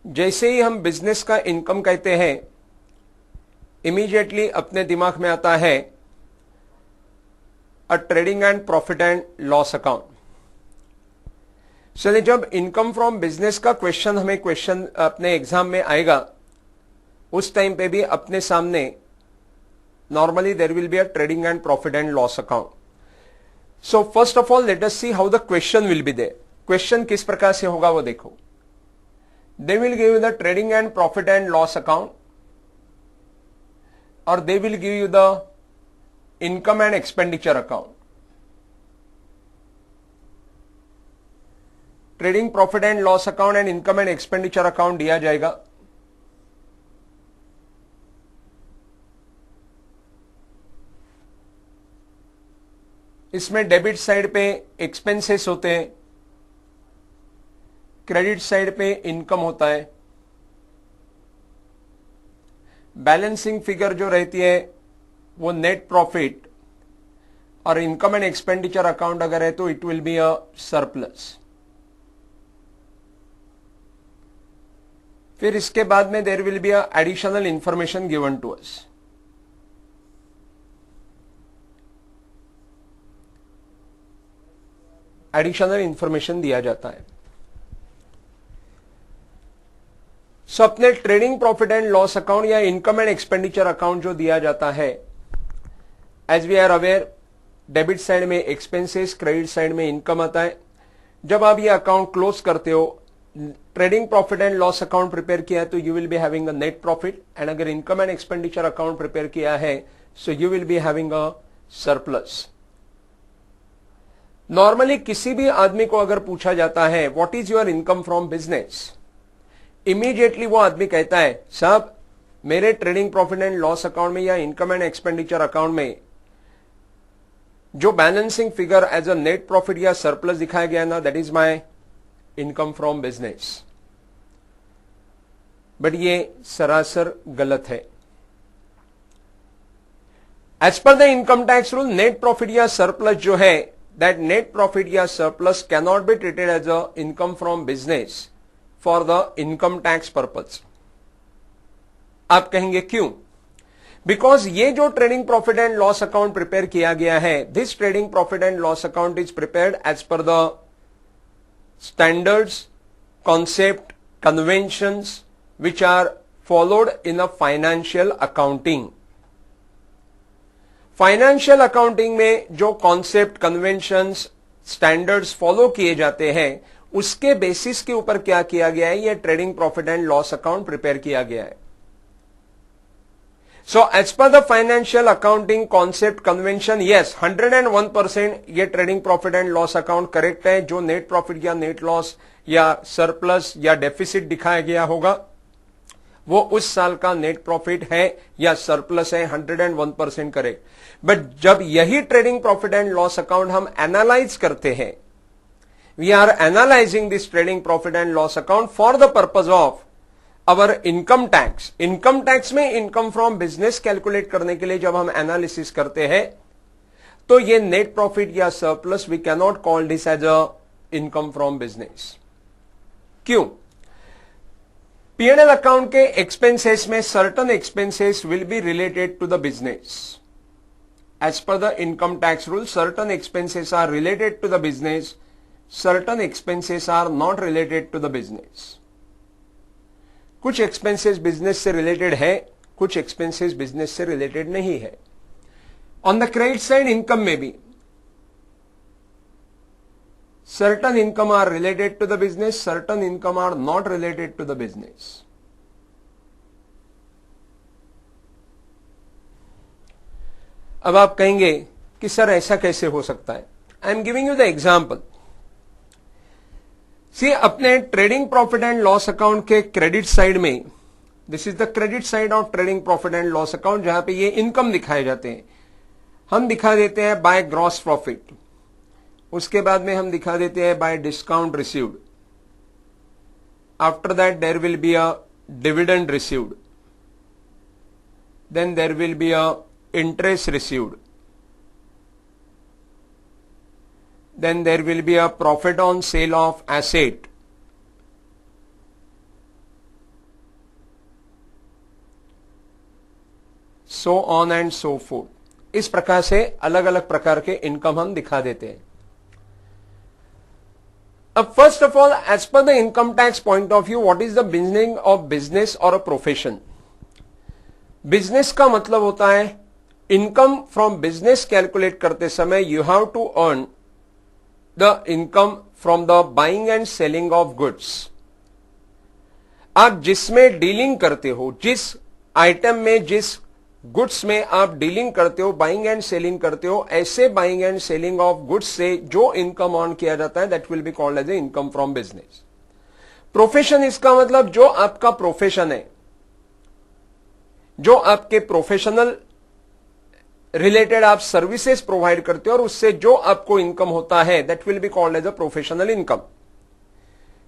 जैसे ही हम बिजनेस का इनकम कहते हैं, इमीडिएटली अपने दिमाग में आता है अ trading and profit and loss account. चलिए, जब इनकम फ्रॉम बिजनेस का क्वेश्चन अपने एग्जाम में आएगा, उस टाइम पे भी अपने सामने normally there will be a trading and profit and loss account. So first of all let us see how the question will be there. Question किस प्रकार से होगा वो देखो. They will give you the trading and profit and loss account, or they will give you the income and expenditure account. Trading, profit and loss account and income and expenditure account दिया जाएगा. इसमें debit side पे expenses होते हैं, credit side पे income होता है. Balancing figure जो रहती है वो नेट प्रॉफिट, और इनकम एंड एक्सपेंडिचर अकाउंट अगर है तो it will be a surplus. फिर इसके बाद में there will be a additional information given to us. Additional information दिया जाता है. सो अपने trading profit and loss account या इनकम एंड एक्सपेंडिचर अकाउंट जो दिया जाता है, as we are aware, debit side में एक्सपेंसेस, क्रेडिट साइड में इनकम आता है. जब आप ये अकाउंट क्लोज करते हो, trading profit and loss account prepare किया है तो you will be having a net profit, and अगर income and expenditure account prepare किया है so you will be having a surplus. Normally किसी भी आदमी को अगर पूछा जाता है what is your income from business, immediately वो आदमी कहता है साहब मेरे trading profit and loss account में या इनकम एंड एक्सपेंडिचर अकाउंट में जो balancing figure as a net profit या सरप्लस दिखाया गया ना, that is my income from business. But ये सरासर गलत है. As per the income tax rule, net profit या सरप्लस जो है, that net profit या surplus cannot be treated as a income from business for the income tax purpose. आप कहेंगे क्यों? Because ये जो trading profit and loss account prepare किया गया है, this trading profit and loss account is prepared as per the standards, concept, conventions which are followed in a financial accounting. Financial accounting में जो कॉन्सेप्ट, कन्वेंशंस, स्टैंडर्ड्स फॉलो किए जाते हैं, उसके basis के ऊपर क्या किया गया है, ये trading profit and loss account prepare किया गया है. So as per the financial accounting concept, convention, yes 101% ये trading profit and loss account correct है. जो नेट प्रॉफिट या नेट लॉस या सरप्लस या डेफिसिट दिखाया गया होगा वो उस साल का नेट प्रॉफिट है या सरप्लस है, 101% करेक्ट. बट जब यही trading profit and loss account हम एनालाइज करते हैं, we are analysing this trading profit and loss account for the purpose of our income tax. Income tax में इनकम फ्रॉम बिजनेस कैलकुलेट करने के लिए जब हम एनालिसिस करते हैं तो ये नेट प्रॉफिट या surplus we can not call this as a income from business. क्यों? P&L अकाउंट के एक्सपेंसेस में certain expenses will be related to the business. As per the income tax rule, certain expenses are related to the business, certain expenses are not related to the business. कुछ expenses business से related है, कुछ expenses business से related नहीं है. On the credit side income में भी certain income are related to the business, certain income are not related to the business. अब आप कहेंगे कि सर ऐसा कैसे हो सकता है? I am giving you the example. See, अपने trading profit and loss account के क्रेडिट साइड में, this is the credit side of trading profit and loss account, जहां पे ये इनकम दिखाए जाते हैं. हम दिखा देते हैं बाय ग्रॉस प्रॉफिट, उसके बाद में हम दिखा देते हैं by discount received. After that there will be a dividend received, then there will be a interest received, then there will be a profit on sale of asset, so on and so forth. इस प्रकार से अलग अलग प्रकार के income हम दिखा देते हैं। अब first of all, as per the income tax point of view, what is the meaning of business और अ प्रोफेशन? बिजनेस का मतलब होता है इनकम फ्रॉम बिजनेस कैलकुलेट करते समय you have to earn the income from the buying and selling of goods. आप जिसमें dealing करते हो, जिस आइटम में, जिस गुड्स में आप डीलिंग करते हो, बाइंग एंड सेलिंग करते हो, ऐसे buying and selling of goods से जो इनकम अर्न किया जाता है that will be called as a income from business. Profession, इसका मतलब जो आपका प्रोफेशन है, जो आपके प्रोफेशनल रिलेटेड आप सर्विसेज प्रोवाइड करते हो और उससे जो आपको इनकम होता है that will be called as a professional income.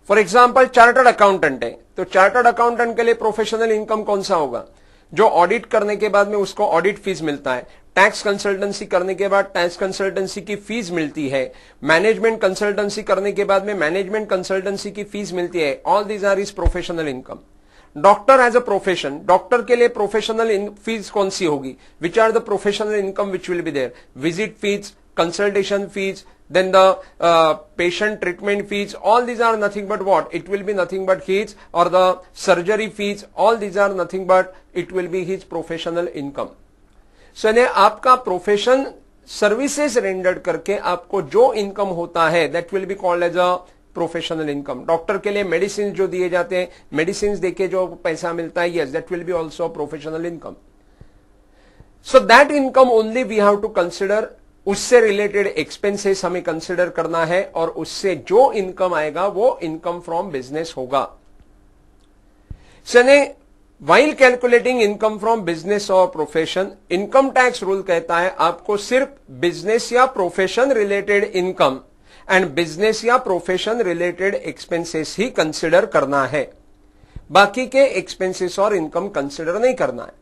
For example, chartered accountant है, तो चार्टर्ड अकाउंटेंट के लिए प्रोफेशनल इनकम कौन सा होगा? जो ऑडिट करने के बाद में उसको ऑडिट फीस मिलता है, टैक्स कंसल्टेंसी करने के बाद टैक्स कंसल्टेंसी की फीस मिलती है, मैनेजमेंट कंसल्टेंसी करने के बाद में मैनेजमेंट कंसल्टेंसी की फीस मिलती है। All these are is professional income. Doctor as a profession, doctor के लिए प्रोफेशनल फीस कौन सी होगी? Which are the professional income which will be there? Visit fees, consultation fees, then the patient treatment fees, all these are nothing but what? It will be nothing but his, or the surgery fees, all these are nothing but it will be his professional income. So ने आपका profession services rendered करके आपको जो income होता है that will be called as a professional income. Doctor के लिए medicine जो दिए जाते हैं, मेडिसिन देके जो पैसा मिलता है, yes, that will be also professional income. So that income only we have to consider, उससे रिलेटेड एक्सपेंसेस हमें कंसिडर करना है और उससे जो इनकम आएगा वो इनकम फ्रॉम बिजनेस होगा। सने while calculating income from business और प्रोफेशन, इनकम टैक्स रूल कहता है आपको सिर्फ बिजनेस या profession related income and business या प्रोफेशन रिलेटेड एक्सपेंसेस ही कंसिडर करना है, बाकी के एक्सपेंसेस और इनकम कंसिडर नहीं करना है।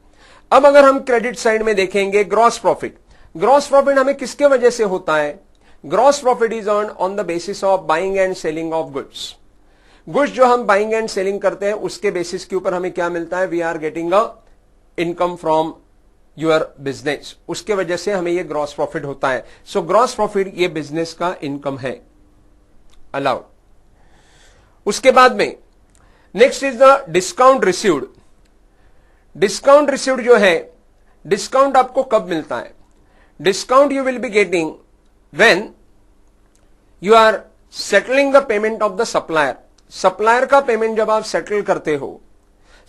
अब अगर हम क्रेडिट साइड में देखेंगे, ग्रॉस प्रॉफिट। ग्रॉस प्रॉफिट हमें किसके वजह से होता है? Gross profit is earn on the basis of buying and selling of goods. Goods जो हम बाइंग एंड सेलिंग करते हैं उसके बेसिस के ऊपर हमें क्या मिलता है? We are getting a income from your business, उसके वजह से हमें यह ग्रॉस प्रॉफिट होता है। सो ग्रॉस प्रॉफिट ये बिजनेस का इनकम है, अलाउड। उसके बाद में next is the discount received. Discount received जो है, डिस्काउंट आपको कब मिलता है? Discount you will be getting when you are settling the payment of the supplier. Supplier का पेमेंट जब आप सेटल करते हो,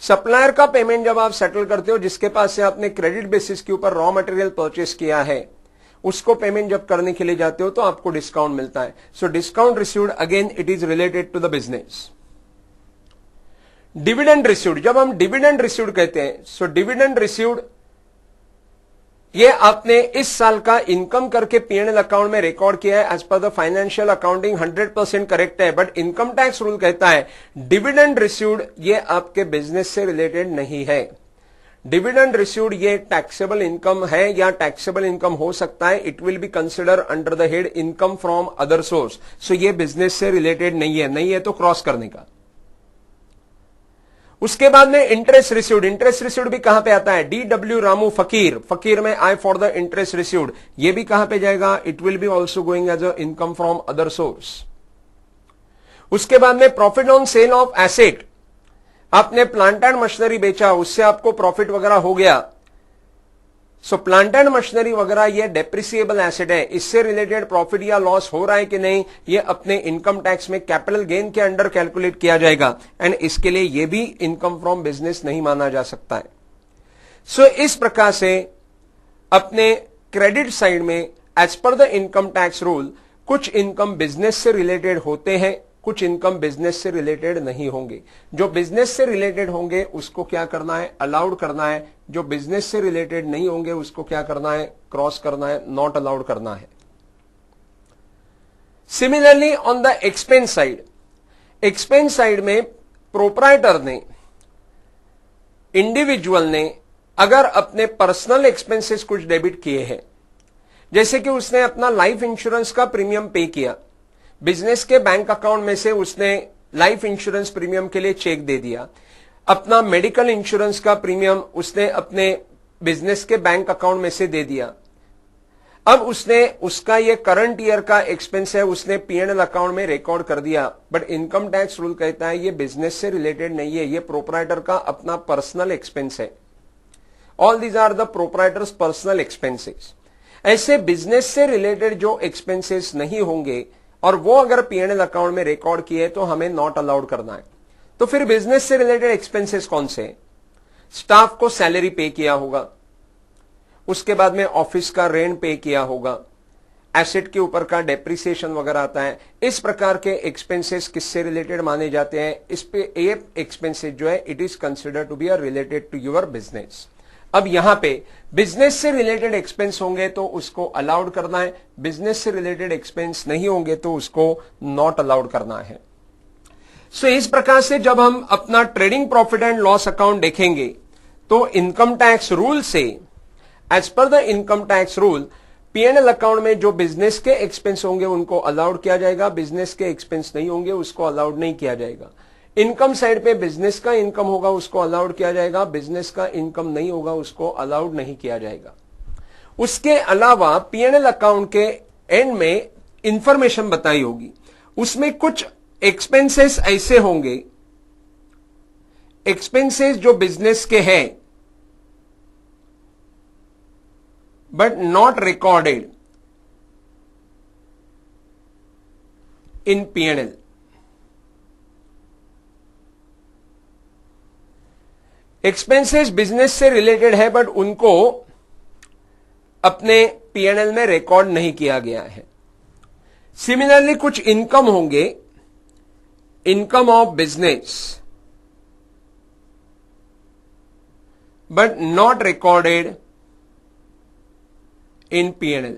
सप्लायर का पेमेंट जब आप सेटल करते हो, जिसके पास से आपने क्रेडिट बेसिस के ऊपर रॉ मटेरियल परचेस किया है, उसको पेमेंट जब करने के लिए जाते हो तो आपको डिस्काउंट मिलता है। So discount received, again it is related to the business. Dividend received, जब हम डिविडेंड रिसीव्ड कहते हैं, सो डिविडेंड रिसीव्ड ये आपने इस साल का इनकम करके पीएनएल अकाउंट में रिकॉर्ड किया है, as per the financial accounting 100% correct है, बट इनकम टैक्स रूल कहता है डिविडेंड रिसीव्ड ये आपके बिजनेस से रिलेटेड नहीं है। डिविडेंड रिसीव्ड ये टैक्सेबल इनकम है या टैक्सेबल इनकम हो सकता है, it will be consider under the head income from other source. So ये बिजनेस से रिलेटेड नहीं है तो क्रॉस करने का। उसके बाद में इंटरेस्ट रिसीव्ड, इंटरेस्ट रिसीव्ड भी कहां पे आता है? DW रामू फकीर, फकीर में आई फॉर द इंटरेस्ट रिसीव्ड, ये भी कहां पे जाएगा? It will be also going as a income from other source. उसके बाद में profit on sale of asset, आपने प्लांट एंड मशीनरी बेचा, उससे आपको प्रॉफिट वगैरह हो गया। सो प्लांट एंड मशीनरी वगैरह ये डेप्रिसिएबल एसेट है, इससे रिलेटेड प्रॉफिट या लॉस हो रहा है कि नहीं, ये अपने इनकम टैक्स में कैपिटल गेन के अंडर कैलकुलेट किया जाएगा एंड इसके लिए ये भी इनकम फ्रॉम बिजनेस नहीं माना जा सकता है। सो इस प्रकार से अपने क्रेडिट साइड में as per the income tax rule कुछ इनकम बिजनेस से रिलेटेड होते हैं, कुछ इनकम बिजनेस से रिलेटेड नहीं होंगे। जो बिजनेस से रिलेटेड होंगे उसको क्या करना है? अलाउड करना है। जो बिजनेस से रिलेटेड नहीं होंगे उसको क्या करना है? क्रॉस करना है, नॉट अलाउड करना है। Similarly on the expense side, expense side में प्रोप्राइटर ने, इंडिविजुअल ने अगर अपने पर्सनल एक्सपेंसेस कुछ डेबिट किए हैं, जैसे कि उसने अपना लाइफ इंश्योरेंस का प्रीमियम पे किया, बिजनेस के बैंक अकाउंट में से उसने लाइफ इंश्योरेंस प्रीमियम के लिए चेक दे दिया, अपना मेडिकल इंश्योरेंस का प्रीमियम उसने अपने बिजनेस के बैंक अकाउंट में से दे दिया। अब उसने उसका ये करंट ईयर का एक्सपेंस है, उसने P&L अकाउंट में रिकॉर्ड कर दिया, बट इनकम टैक्स रूल कहता है ये बिजनेस से रिलेटेड नहीं है, ये प्रोप्राइटर का अपना पर्सनल एक्सपेंस है। All these are the proprietor's personal expenses. ऐसे बिजनेस से रिलेटेड जो एक्सपेंसेस नहीं होंगे और वो अगर P&L अकाउंट में रिकॉर्ड किए तो हमें नॉट अलाउड करना है। तो फिर बिजनेस से रिलेटेड एक्सपेंसेस कौन से? स्टाफ को सैलरी पे किया होगा, उसके बाद में ऑफिस का रेंट पे किया होगा, एसेट के ऊपर का डेप्रिसिएशन वगैरह आता है। इस प्रकार के एक्सपेंसेस किससे रिलेटेड माने जाते हैं? इस पे ये एक्सपेंसेस जो है it is consider to be related to your business. अब यहां पे बिजनेस से रिलेटेड एक्सपेंस होंगे तो उसको अलाउड करना है, बिजनेस से रिलेटेड एक्सपेंस नहीं होंगे तो उसको नॉट अलाउड करना है। सो इस प्रकार से जब हम अपना trading profit and loss account देखेंगे तो इनकम टैक्स रूल से, as per the income tax rule, P&L account में जो बिजनेस के एक्सपेंस होंगे उनको अलाउड किया जाएगा, बिजनेस के एक्सपेंस नहीं होंगे उसको अलाउड नहीं किया जाएगा। इनकम साइड पे बिजनेस का इनकम होगा उसको अलाउड किया जाएगा, बिजनेस का इनकम नहीं होगा उसको अलाउड नहीं किया जाएगा। उसके अलावा P&L अकाउंट के एंड में इंफॉर्मेशन बताई होगी, उसमें कुछ एक्सपेंसेस ऐसे होंगे, एक्सपेंसेस जो बिजनेस के हैं but not recorded in P&L। Expenses business से रिलेटेड है बट उनको अपने P&L में रिकॉर्ड नहीं किया गया है। सिमिलरली कुछ इनकम होंगे, income of business but not recorded in P&L।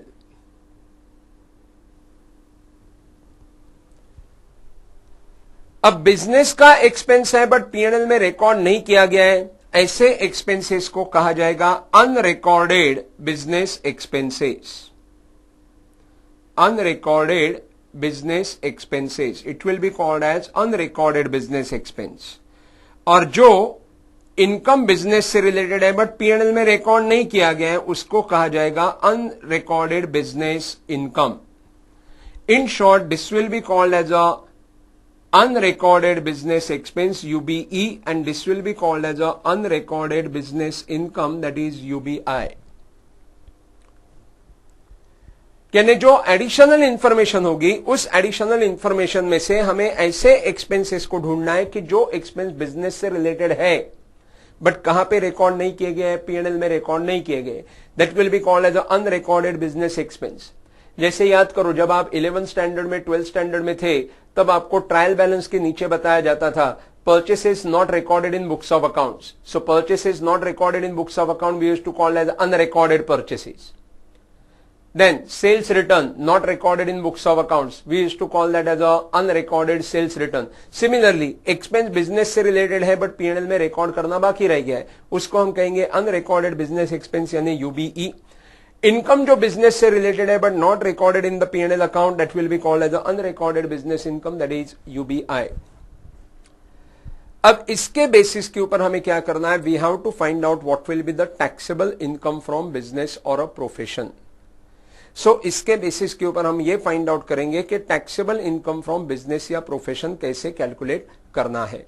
अब बिजनेस का एक्सपेंस है बट P&L में रिकॉर्ड नहीं किया गया है, ऐसे एक्सपेंसेस को कहा जाएगा unrecorded business expenses. Unrecorded business expenses, it will be called as unrecorded business expense. और जो इनकम बिजनेस से रिलेटेड है बट P&L में रिकॉर्ड नहीं किया गया है उसको कहा जाएगा unrecorded business income. In short this will be called as a unrecorded business expense UBE and this will be called as a unrecorded business income, that is UBI। यानी जो एडिशनल इंफॉर्मेशन होगी उस एडिशनल इंफॉर्मेशन में से हमें ऐसे expenses को ढूंढना है कि जो एक्सपेंस बिजनेस से रिलेटेड है बट कहां पे रिकॉर्ड नहीं किए गए हैं, P&L में रिकॉर्ड नहीं किए गए, that will be called as a unrecorded business expense. जैसे याद करो जब आप 11th स्टैंडर्ड में 12th स्टैंडर्ड में थे तब आपको ट्रायल बैलेंस के नीचे बताया जाता था purchases not recorded in books of accounts. So purchases not recorded in books of account we used to call as unrecorded purchases. Then sales return not recorded in books of accounts, we used to call that as unrecorded sales return. Similarly expense business से related है but P&L में record करना बाकी रह गया है उसको हम कहेंगे अनरिकॉर्डेड बिजनेस एक्सपेंस यानी UBE। इनकम जो बिजनेस से रिलेटेड है but not recorded in the P&L account that will be called as unrecorded business income, that is UBI। अब इसके बेसिस के ऊपर हमें क्या करना है, we have to find out what will be the taxable income from business और a profession. सो इसके बेसिस के ऊपर हम ये फाइंड आउट करेंगे कि टैक्सेबल इनकम फ्रॉम बिजनेस या प्रोफेशन कैसे कैलकुलेट करना है।